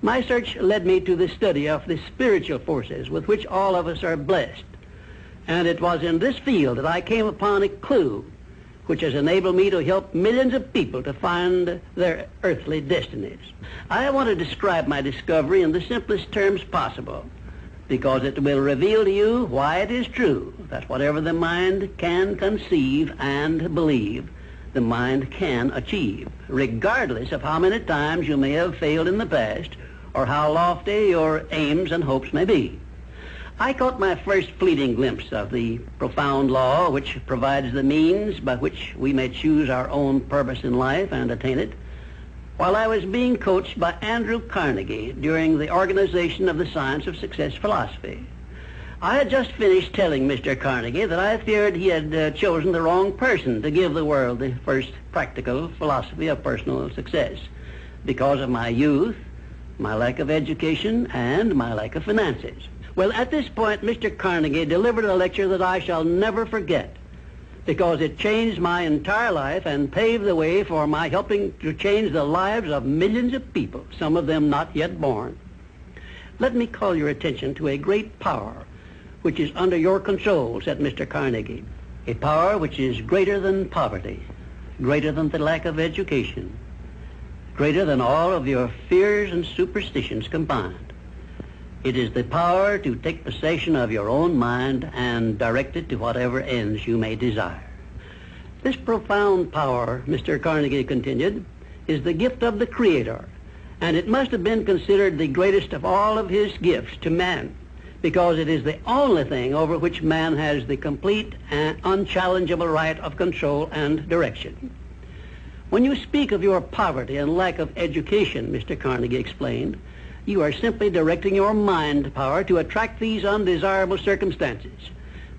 My search led me to the study of the spiritual forces with which all of us are blessed. And it was in this field that I came upon a clue which has enabled me to help millions of people to find their earthly destinies. I want to describe my discovery in the simplest terms possible, because it will reveal to you why it is true that whatever the mind can conceive and believe, the mind can achieve, regardless of how many times you may have failed in the past or how lofty your aims and hopes may be. I caught my first fleeting glimpse of the profound law which provides the means by which we may choose our own purpose in life and attain it, while I was being coached by Andrew Carnegie during the organization of the Science of Success philosophy. I had just finished telling Mr. Carnegie that I feared he had chosen the wrong person to give the world the first practical philosophy of personal success because of my youth, my lack of education, and my lack of finances. Well, at this point, Mr. Carnegie delivered a lecture that I shall never forget, because it changed my entire life and paved the way for my helping to change the lives of millions of people, some of them not yet born. Let me call your attention to a great power which is under your control, said Mr. Carnegie, a power which is greater than poverty, greater than the lack of education, greater than all of your fears and superstitions combined. It is the power to take possession of your own mind and direct it to whatever ends you may desire. This profound power, Mr. Carnegie continued, is the gift of the Creator, and it must have been considered the greatest of all of his gifts to man, because it is the only thing over which man has the complete and unchallengeable right of control and direction. When you speak of your poverty and lack of education, Mr. Carnegie explained, you are simply directing your mind power to attract these undesirable circumstances,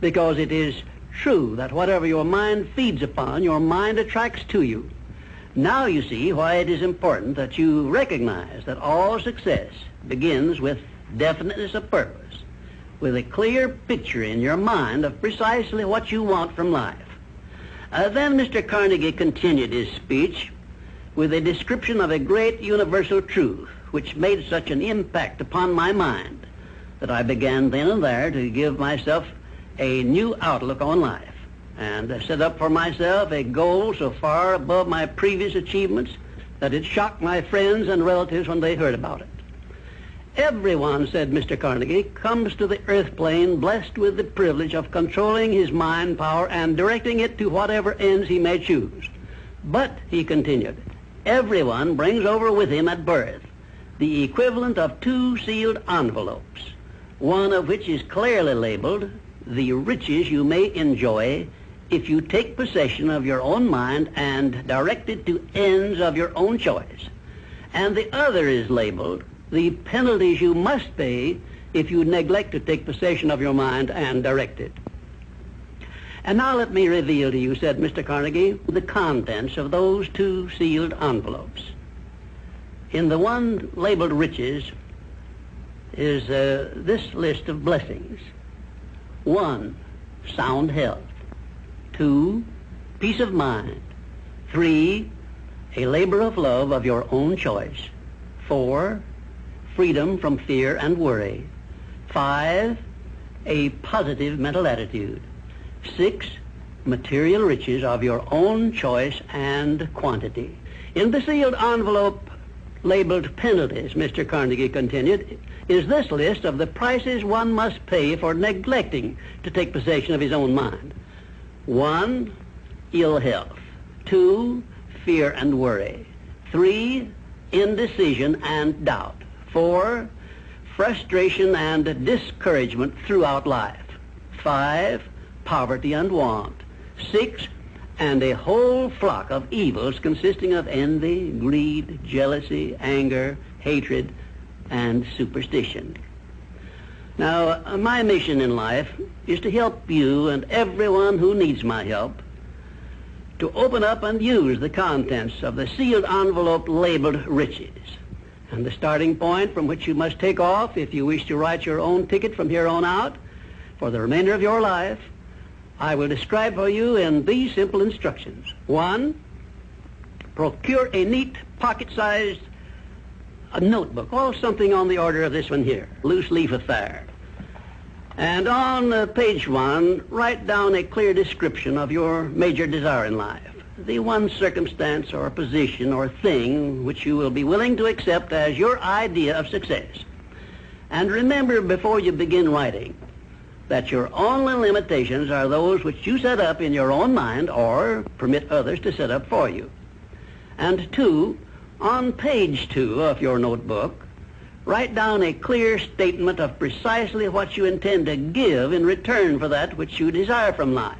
because it is true that whatever your mind feeds upon, your mind attracts to you. Now you see why it is important that you recognize that all success begins with definiteness of purpose, with a clear picture in your mind of precisely what you want from life. Then Mr. Carnegie continued his speech with a description of a great universal truth which made such an impact upon my mind that I began then and there to give myself a new outlook on life and set up for myself a goal so far above my previous achievements that it shocked my friends and relatives when they heard about it. Everyone, said Mr. Carnegie, comes to the earth plane blessed with the privilege of controlling his mind power and directing it to whatever ends he may choose. But, he continued, everyone brings over with him at birth the equivalent of 2 sealed envelopes, one of which is clearly labeled, the riches you may enjoy if you take possession of your own mind and direct it to ends of your own choice. And the other is labeled, the penalties you must pay if you neglect to take possession of your mind and direct it. And now let me reveal to you, said Mr. Carnegie, the contents of those 2 sealed envelopes. In the one labeled riches is this list of blessings. 1, sound health. 2, peace of mind. 3, a labor of love of your own choice. 4, freedom from fear and worry. 5, a positive mental attitude. 6, material riches of your own choice and quantity. In the sealed envelope labeled penalties, Mr. Carnegie continued, is this list of the prices one must pay for neglecting to take possession of his own mind. 1, ill health. 2, fear and worry. 3, indecision and doubt. 4, frustration and discouragement throughout life. 5, poverty and want. 6, and a whole flock of evils consisting of envy, greed, jealousy, anger, hatred, and superstition. Now, my mission in life is to help you and everyone who needs my help to open up and use the contents of the sealed envelope labeled riches. And the starting point from which you must take off if you wish to write your own ticket from here on out for the remainder of your life, I will describe for you in these simple instructions. 1, procure a neat pocket-sized a notebook, or something on the order of this one here, loose leaf affair. And on page 1, write down a clear description of your major desire in life, the one circumstance or position or thing which you will be willing to accept as your idea of success. And remember before you begin writing that your only limitations are those which you set up in your own mind or permit others to set up for you. And 2, on page 2 of your notebook, write down a clear statement of precisely what you intend to give in return for that which you desire from life.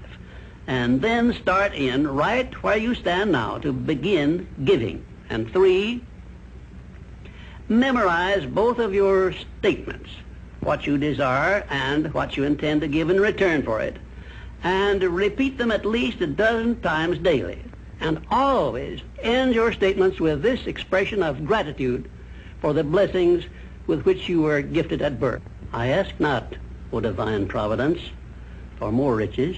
And then start in right where you stand now to begin giving. And 3, memorize both of your statements, what you desire and what you intend to give in return for it, and repeat them at least a dozen times daily. And always end your statements with this expression of gratitude for the blessings with which you were gifted at birth. I ask not, O divine providence, for more riches,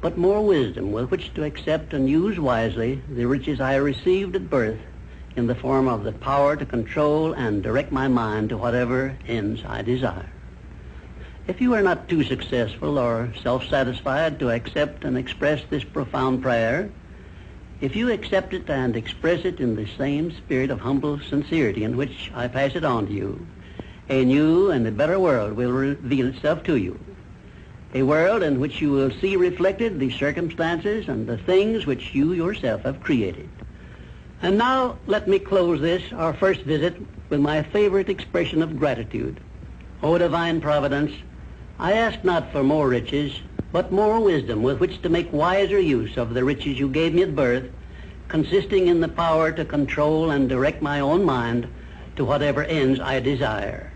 but more wisdom with which to accept and use wisely the riches I received at birth in the form of the power to control and direct my mind to whatever ends I desire. If you are not too successful or self-satisfied to accept and express this profound prayer, if you accept it and express it in the same spirit of humble sincerity in which I pass it on to you, a new and a better world will reveal itself to you. A world in which you will see reflected the circumstances and the things which you yourself have created. And now let me close this, our first visit, with my favorite expression of gratitude. O divine providence, I ask not for more riches, but more wisdom with which to make wiser use of the riches you gave me at birth, consisting in the power to control and direct my own mind to whatever ends I desire.